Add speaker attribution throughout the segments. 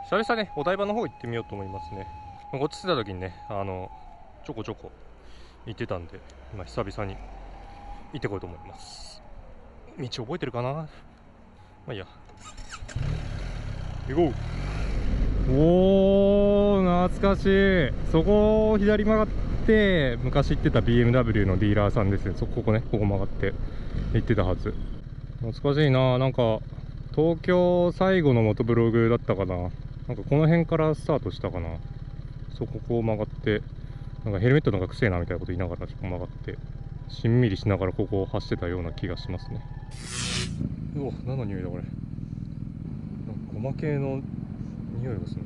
Speaker 1: 久々ね、お台場の方行ってみようと思いますね。こっち来てた時にね、ちょこちょこ行ってたんで、久々に行ってこようと思います。道覚えてるかな。まあいいや、行こう。おー、懐かしい。そこを左曲がって昔行ってた BMW のディーラーさんですね。ここね、ここ曲がって行ってたはず。懐かしいな。なんか東京最後のモトブログだったかな。なんかこの辺からスタートしたかな。ここを曲がって、なんかヘルメットの方がくせえなみたいなこと言いながら曲がって、しんみりしながらここを走ってたような気がしますね。うわ、何の匂いだこれ。なんかゴマ系の匂いがする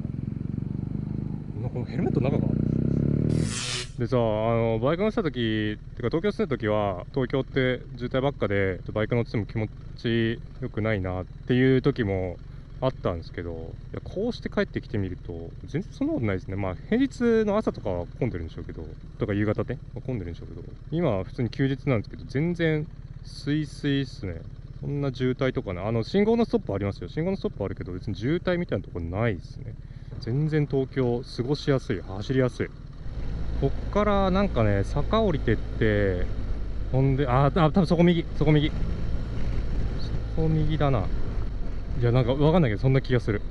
Speaker 1: な。このヘルメットの中か。でさ、バイク乗ってた時、てか東京住んでた時は、東京って渋滞ばっかで、バイク乗ってても気持ちよくないなっていう時もあったんですけど、いや、こうして帰ってきてみると、全然そんなことないですね。まあ、平日の朝とかは混んでるんでしょうけど、とか夕方ね、混んでるんでしょうけど、今は普通に休日なんですけど、全然、スイスイっすね。そんな渋滞とかね、信号のストップありますよ。信号のストップあるけど、別に渋滞みたいなところないですね。全然東京、過ごしやすい、走りやすい。こっからなんかね、坂降りてって、ほんで、多分そこ右、そこ右。そこ右だな。いや、なんかわかんないけど、そんな気がする。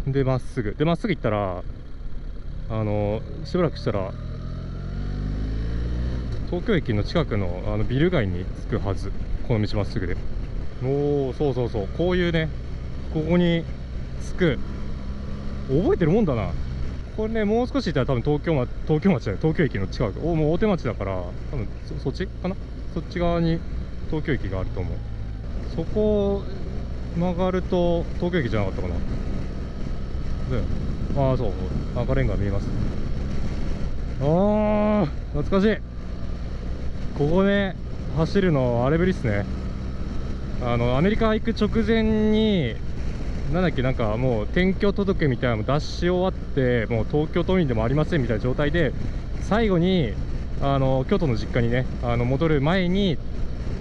Speaker 1: で、まっすぐ。で、まっすぐ行ったら、しばらくしたら、東京駅の近くの、ビル街に着くはず。この道まっすぐで。おー、そうそうそう。こういうね、ここに着く。覚えてるもんだな。これね、もう少し行ったら多分東京町じゃない、東京駅の近く。もう大手町だから、多分そっちかな。そっち側に東京駅があると思う。そこを曲がると東京駅じゃなかったかな。ああ、そう、赤レンガ見えます。ああ、懐かしい。ここね、走るのあれぶりっすね。アメリカ行く直前に、なんだっけ、なんかもう転居届みたいなの出し終わって、もう東京都民でもありませんみたいな状態で、最後に京都の実家にね、戻る前に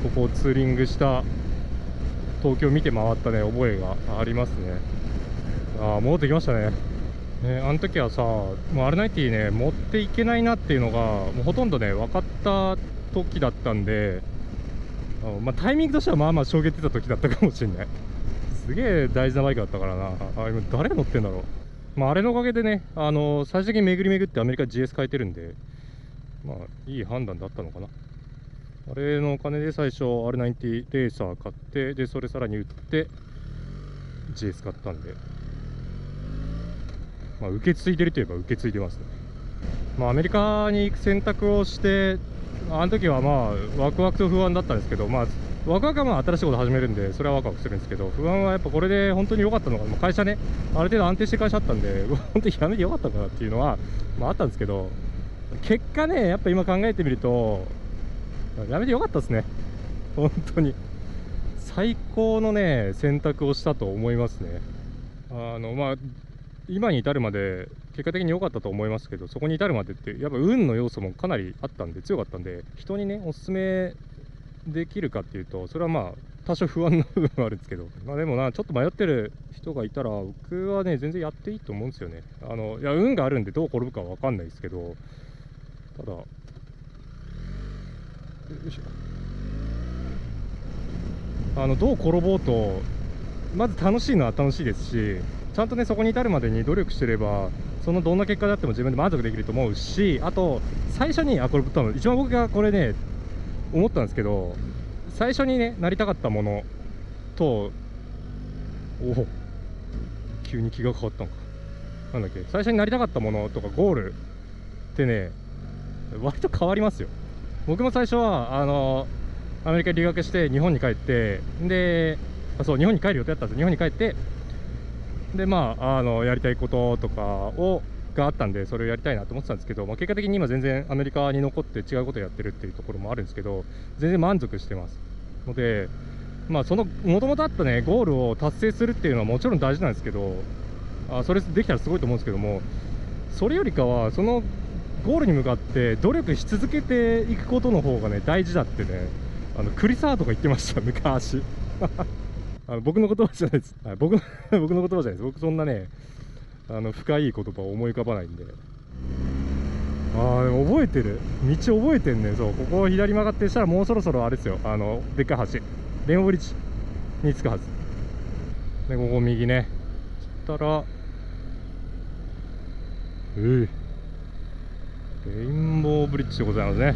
Speaker 1: ここをツーリングした東京見て回ったね、覚えがありますね。戻ってきましたね。あの時はさ、もう R90 ね、持っていけないなっていうのがもうほとんどね分かった時だったんで、タイミングとしてはまあまあ衝撃出た時だったかもしれない。すげえ大事なバイクだったからな。今誰が乗ってんだろう。あれのおかげでね、最終的に巡り巡ってアメリカ GS 変えてるんで、いい判断だったのかな。あれのお金で最初 R90 レーサー買って、でそれさらに売って GS 買ったんで、受け継いでるといえば受け継いでますね。アメリカに行く選択をして、あの時はワクワクと不安だったんですけど、ワクワクは新しいこと始めるんで、それはワクワクするんですけど、不安はやっぱこれで本当に良かったのか、会社ね、ある程度安定して会社あったんで、本当にやめてよかったのかなっていうのは、あったんですけど、結果ね、やっぱ今考えてみると、やめてよかったですね。本当に。最高のね、選択をしたと思いますね。今に至るまで結果的に良かったと思いますけど、そこに至るまでってやっぱ運の要素もかなりあったんで、強かったんで、人にねおすすめできるかっていうと、それは多少不安な部分はあるんですけど、でもな、ちょっと迷ってる人がいたら僕はね全然やっていいと思うんですよね。いや、運があるんでどう転ぶかは分かんないですけど、ただよいしょ、どう転ぼうとまず楽しいのは楽しいですし、ちゃんとねそこに至るまでに努力してれば、そのどんな結果であっても自分で満足できると思うし、あと最初にこれ多分一番僕がこれね思ったんですけど、最初にねなりたかったものと、急に気が変わったのか、なんだっけ、最初になりたかったものとかゴールってね割と変わりますよ。僕も最初はアメリカに留学して日本に帰って、でそう、日本に帰る予定だったんです。日本に帰って、でやりたいこととかがあったんで、それをやりたいなと思ってたんですけど、結果的に今全然アメリカに残って違うことをやってるっていうところもあるんですけど、全然満足してますので、そのもともとあったねゴールを達成するっていうのはもちろん大事なんですけど、それできたらすごいと思うんですけども、それよりかはそのゴールに向かって努力し続けていくことの方がね大事だってね、クリス・ハートが言ってました、昔。僕の言葉じゃないです。僕の僕の言葉じゃないです。僕そんなね、深い言葉を思い浮かばないんで。でも覚えてる。道覚えてんね。そう、ここを左曲がってしたらもうそろそろあれですよ。でっかい橋。レインボーブリッジに着くはず。で、ここ右ね。そしたら、レインボーブリッジでございますね。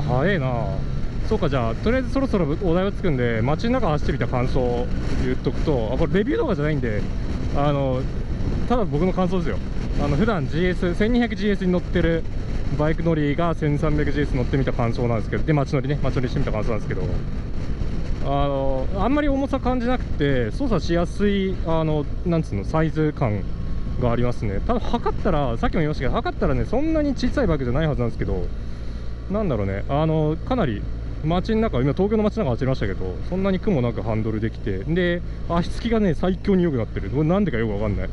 Speaker 1: 早いな。そうか、じゃあとりあえずそろそろお題をつくんで、街の中走ってみた感想を言っとくと、これレビュー動画じゃないんで、ただ僕の感想ですよ。普段 GS1200GS に乗ってるバイク乗りが 1300GS 乗ってみた感想なんですけど、で街乗りしてみた感想なんですけど、あんまり重さ感じなくて操作しやすい、なんつうの、サイズ感がありますね。ただ測ったら、さっきも言いましたけど、測ったらね、そんなに小さいバイクじゃないはずなんですけど、なんだろうね、かなり街の中、今東京の街の中走りましたけど、そんなに苦もなくハンドルできて、で足つきがね最強に良くなってる。これなんでかよくわかんない。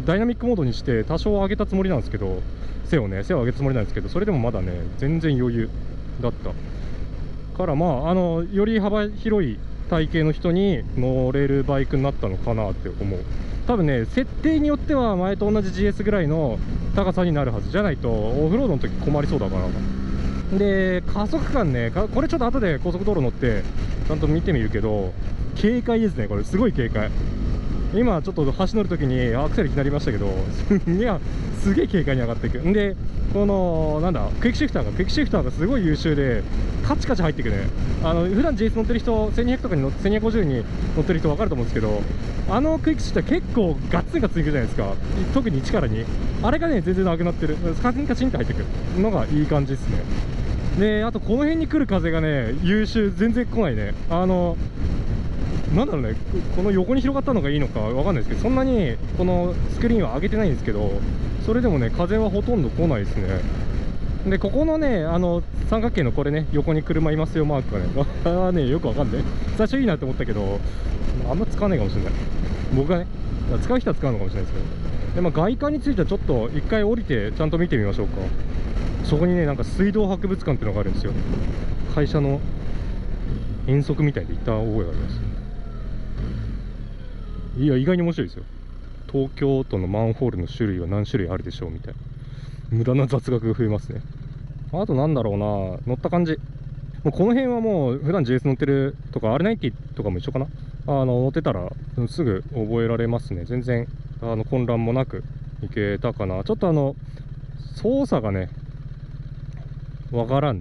Speaker 1: ダイナミックモードにして多少上げたつもりなんですけど、背を上げたつもりなんですけど、それでもまだね全然余裕だったから、より幅広い体型の人に乗れるバイクになったのかなって思う。多分ね、設定によっては前と同じ GS ぐらいの高さになるはず。じゃないとオフロードの時困りそうだから。で加速感ね、これちょっと後で高速道路乗ってちゃんと見てみるけど、軽快ですね。これすごい軽快。今ちょっと橋乗るときにアクセル左ましたけど、いやすげえ軽快に上がっていくんで、このなんだクイックシフターがすごい優秀で、カチカチ入っていくね。普段 GS 乗ってる人、1200とかに1250に乗ってる人分かると思うんですけど、クイックシフター結構ガッツンガッツンいくじゃないですか。特に1から2、あれがね全然なくなってる。カチンカチンって入ってくるのがいい感じですね。であとこの辺に来る風がね優秀、全然来ないね。なんだろうね、この横に広がったのがいいのかわかんないですけど、そんなにこのスクリーンは上げてないんですけど、それでもね風はほとんど来ないですね。でここのね三角形のこれね、横に車いますよマークがねよくわかんない。最初いいなって思ったけど、あんま使わないかもしれない、僕がね。使う人は使うのかもしれないですけど。で、外観についてはちょっと一回降りてちゃんと見てみましょうか。そこにねなんか水道博物館っていうのがあるんですよ。会社の遠足みたいで行った覚えがあります。いや意外に面白いですよ。東京都のマンホールの種類は何種類あるでしょうみたいな、無駄な雑学が増えますね。あとなんだろうな、乗った感じ、もうこの辺はもう普段 GS 乗ってるとか R90 とかも一緒かな。乗ってたらすぐ覚えられますね。全然混乱もなくいけたかな。ちょっと操作がねわからんっ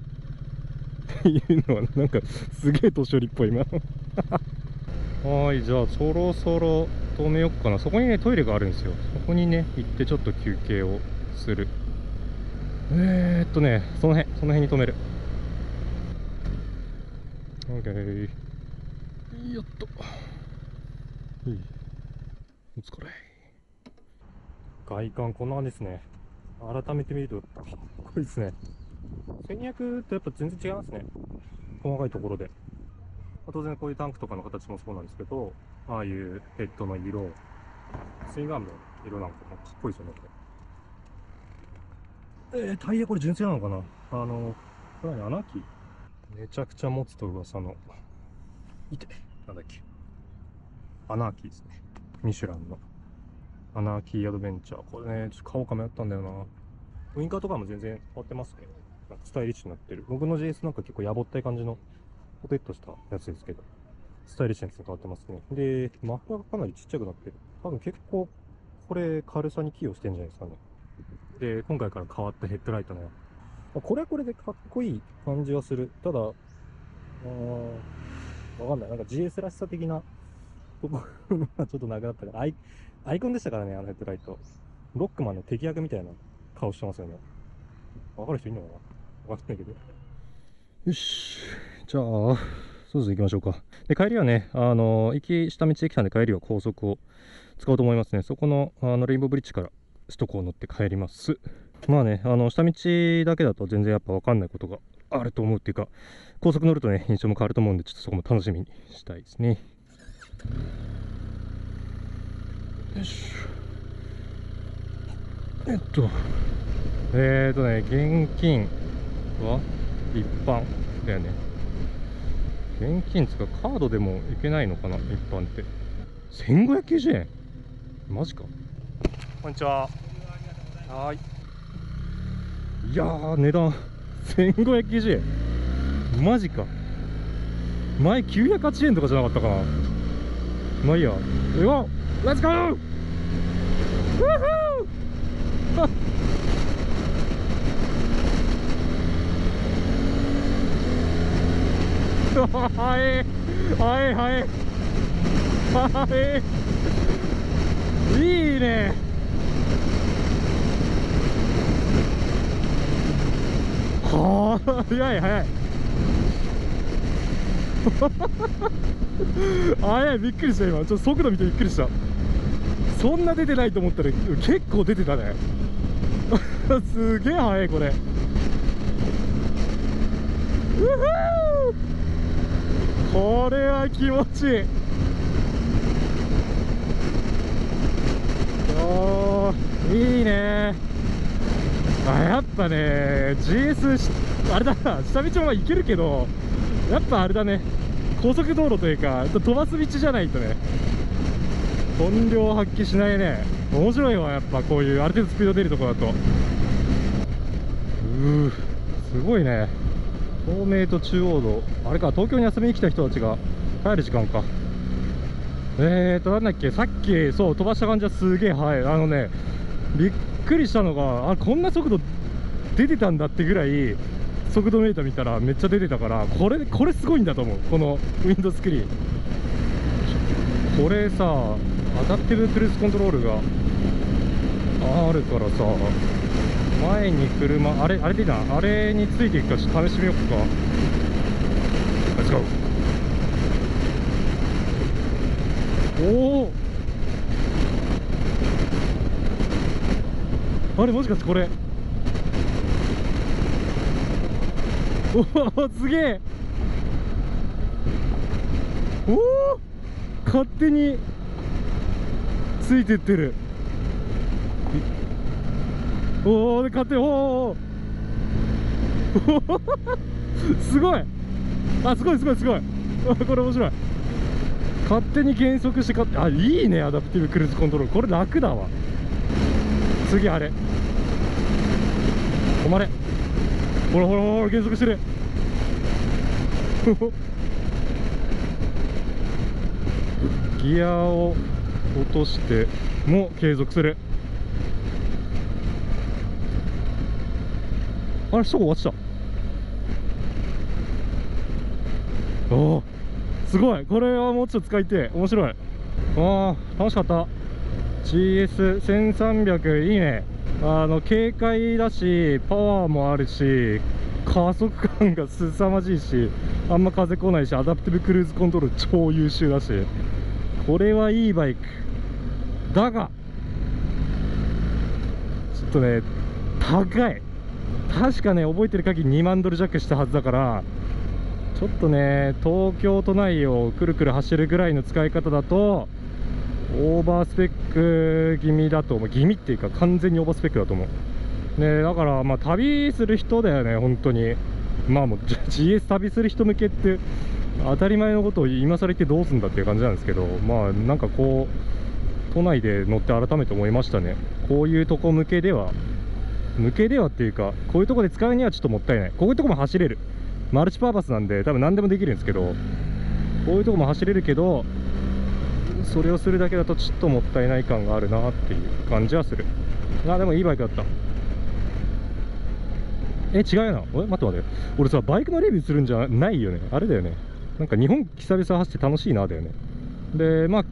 Speaker 1: ていうのはなんかすげえ年寄りっぽい今はい、じゃあそろそろ止めよっかな。そこにねトイレがあるんですよ。そこにね行ってちょっと休憩をする。その辺に止める。 OK、 よっと、お疲れ。外観こんな感じですね。改めて見るとかっこいいですね。1200とやっぱ全然違いますね、細かいところで。当然こういうタンクとかの形もそうなんですけど、ああいうヘッドの色、スイングアームの色なんかもかっこいいですよね、これ。タイヤこれ純正なのかな。これはね、アナーキー。めちゃくちゃ持つと噂の、なんだっけ、アナーキーですね。ミシュランのアナーキーアドベンチャー。これね、ちょっと買おうか迷ったんだよな。ウインカーとかも全然変わってますね。なんかスタイリッシュになってる。僕の GS なんか結構やぼったい感じのポテッとしたやつですけど、スタイリッシュなやつに変わってますね。で、マフラーがかなりちっちゃくなってる。多分結構、これ軽さに寄与してんじゃないですかね。で、今回から変わったヘッドライトね。これはこれでかっこいい感じはする。ただ、わかんない。なんか GS らしさ的なところがちょっとなくなったから、アイコンでしたからね、ヘッドライト。ロックマンの敵役みたいな顔してますよね。わかる人いるのかな、わかんないけど。よし。じゃあ、そうですね、行きましょうか。で、帰りはね、下道で来たんで帰りは高速を使おうと思いますね。そこの、レインボーブリッジから首都高を乗って帰ります。まあね、下道だけだと全然やっぱ分かんないことがあると思うっていうか、高速乗るとね、印象も変わると思うんで、ちょっとそこも楽しみにしたいですね。よし。現金は一般だよね。現金つかカードでもいけないのかな、一般って。1590円、マジか。こんにちは。はい。いやー、値段1590円、マジか。前908円とかじゃなかったかな。まあいいや。うわ、レッツゴー。ウーはいはいはいはい、いいね。はあ、早い早い早い、びっくりした。今ちょっと速度見てびっくりした。そんな出てないと思ったら結構出てたねすげえ速いこれ。うふー、これは気持ちいい。おー、いいね。あ、やっぱね GS あれだな、下道もいけるけど、やっぱあれだね、高速道路というか飛ばす道じゃないとね、本領発揮しないね。面白いわ、やっぱこういうある程度スピード出るところだと。すごいね。東名と中央道、あれか、東京に遊びに来た人たちが帰る時間か。なんだっけ、さっきそう飛ばした感じはすげえ速い。びっくりしたのが、こんな速度出てたんだってぐらい速度メーター見たらめっちゃ出てたから、これすごいんだと思う、このウィンドスクリーン。これさ、アダプティブクルーズコントロールがあるからさ、前に車、あれでいいな、あれについていくか、ちょっと試してみようか。レッツゴー。おお、あれもしかしてこれ、おお、すげえ。おお、勝手についてってる。おお、勝手に、おおすごい。すごいすごいすごい。これ面白い。勝手に減速していいね、アダプティブクルーズコントロール。これ楽だわ。次あれ止まれ。ほらほらほら、減速してるギアを落としても継続する。あれ、そこ終わっちゃった。おお、すごい。これはもうちょっと使いてえ。面白い。楽しかった。 GS1300 いいね。軽快だし、パワーもあるし、加速感が凄まじいし、あんま風来ないし、アダプティブクルーズコントロール超優秀だし、これはいいバイクだが、ちょっとね、高い。確かね、覚えてる限り2万ドル弱したはずだから、ちょっとね、東京都内をくるくる走るぐらいの使い方だとオーバースペック気味だと思う。気味っていうか完全にオーバースペックだと思うね。だからまあ旅する人だよね、本当に。まあもう GS 旅する人向けって当たり前のことを今更言ってどうすんだっていう感じなんですけど、まあなんかこう都内で乗って改めて思いましたね。こういうとこ向けではっていうか、こういうとこで使うにはちょっともったいない。こういうとこも走れる、マルチパーパスなんで多分何でもできるんですけど、こういうとこも走れるけど、それをするだけだとちょっともったいない感があるなっていう感じはする。でもいいバイクだった。違うよな。待って待って、俺さ、バイクのレビューするんじゃないよね。あれだよね、なんか日本久々走って楽しいなだよね。でまあ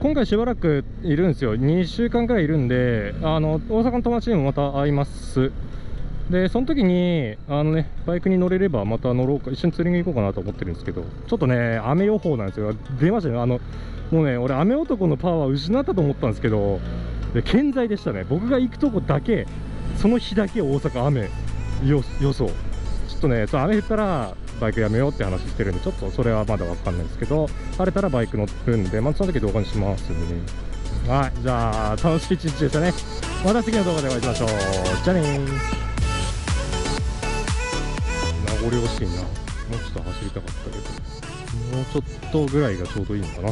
Speaker 1: 今回しばらくいるんですよ。2週間くらいいるんで、大阪の友達にもまた会います。でその時にバイクに乗れればまた乗ろうか、一緒にツーリング行こうかなと思ってるんですけど、ちょっとね雨予報なんですよ。出ましたね。もうね、俺雨男のパワー失ったと思ったんですけど、健在でしたね。僕が行くとこだけ、その日だけ大阪雨予想。ちょっとね、雨降ったらバイクやめようって話してるんで、ちょっとそれはまだ分かんないですけど、晴れたらバイク乗るんで、またその時動画にしますんでね。はい、じゃあ楽しい一日でしたね。また次の動画でお会いしましょう。じゃあねー。名ご両親な。もうちょっと走りたかったけど、もうちょっとぐらいがちょうどいいのかな。